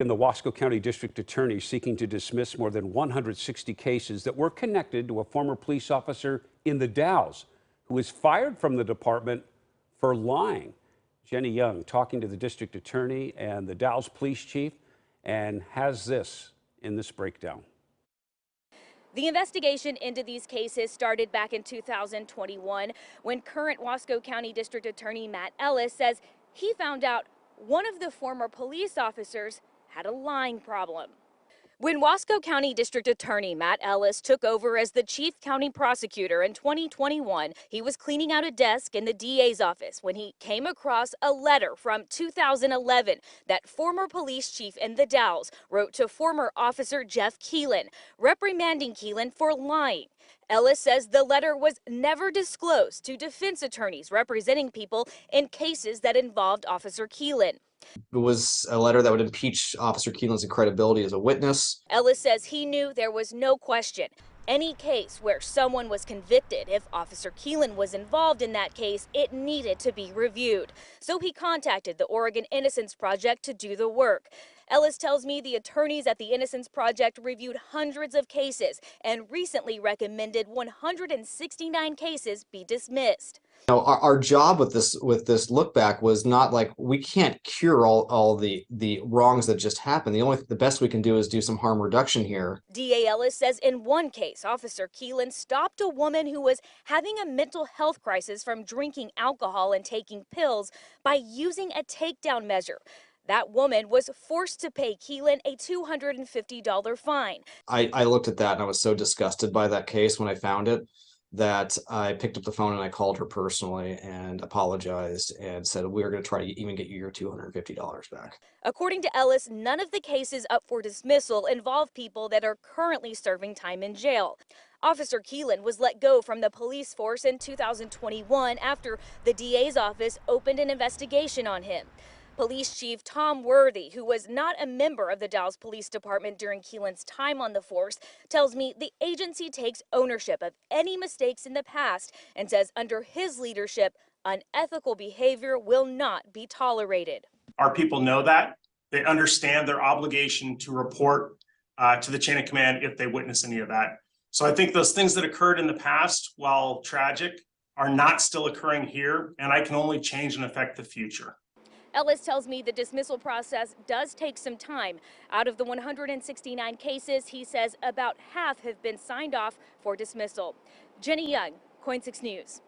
In the Wasco County District Attorney seeking to dismiss more than 160 cases that were connected to a former police officer in the Dalles who was fired from the department for lying. Jenny Young talking to the district attorney and the Dalles police chief and has this in this breakdown. The investigation into these cases started back in 2021 when current Wasco County District Attorney Matt Ellis says he found out one of the former police officers had a lying problem. When Wasco County District Attorney Matt Ellis took over as the chief county prosecutor in 2021, he was cleaning out a desk in the DA's office when he came across a letter from 2011 that former police chief in the Dalles wrote to former officer Jeff Keelan, reprimanding Keelan for lying. Ellis says the letter was never disclosed to defense attorneys representing people in cases that involved Officer Keelan. It was a letter that would impeach Officer Keelan's credibility as a witness. Ellis says he knew there was no question. Any case where someone was convicted, if Officer Keelan was involved in that case, it needed to be reviewed. So he contacted the Oregon Innocence Project to do the work. Ellis tells me the attorneys at the Innocence Project reviewed hundreds of cases and recently recommended 169 cases be dismissed. Our job with this look back was not like we can't cure all the wrongs that just happened. The best we can do is do some harm reduction here. DA Ellis says in one case, Officer Keelan stopped a woman who was having a mental health crisis from drinking alcohol and taking pills by using a takedown measure. That woman was forced to pay Keelan a $250 fine. I looked at that and I was so disgusted by that case when I found it that I picked up the phone and I called her personally and apologized and said, we're going to try to even get you your $250 back. According to Ellis, none of the cases up for dismissal involve people that are currently serving time in jail. Officer Keelan was let go from the police force in 2021 after the DA's office opened an investigation on him. Police Chief Tom Worthy, who was not a member of the Dalles Police Department during Keelan's time on the force, tells me the agency takes ownership of any mistakes in the past and says under his leadership, unethical behavior will not be tolerated. Our people know that. They understand their obligation to report to the chain of command if they witness any of that. So I think those things that occurred in the past, while tragic, are not still occurring here, and I can only change and affect the future. Ellis tells me the dismissal process does take some time. Out of the 169 cases, he says about half have been signed off for dismissal. Jenny Young, KOIN 6 News.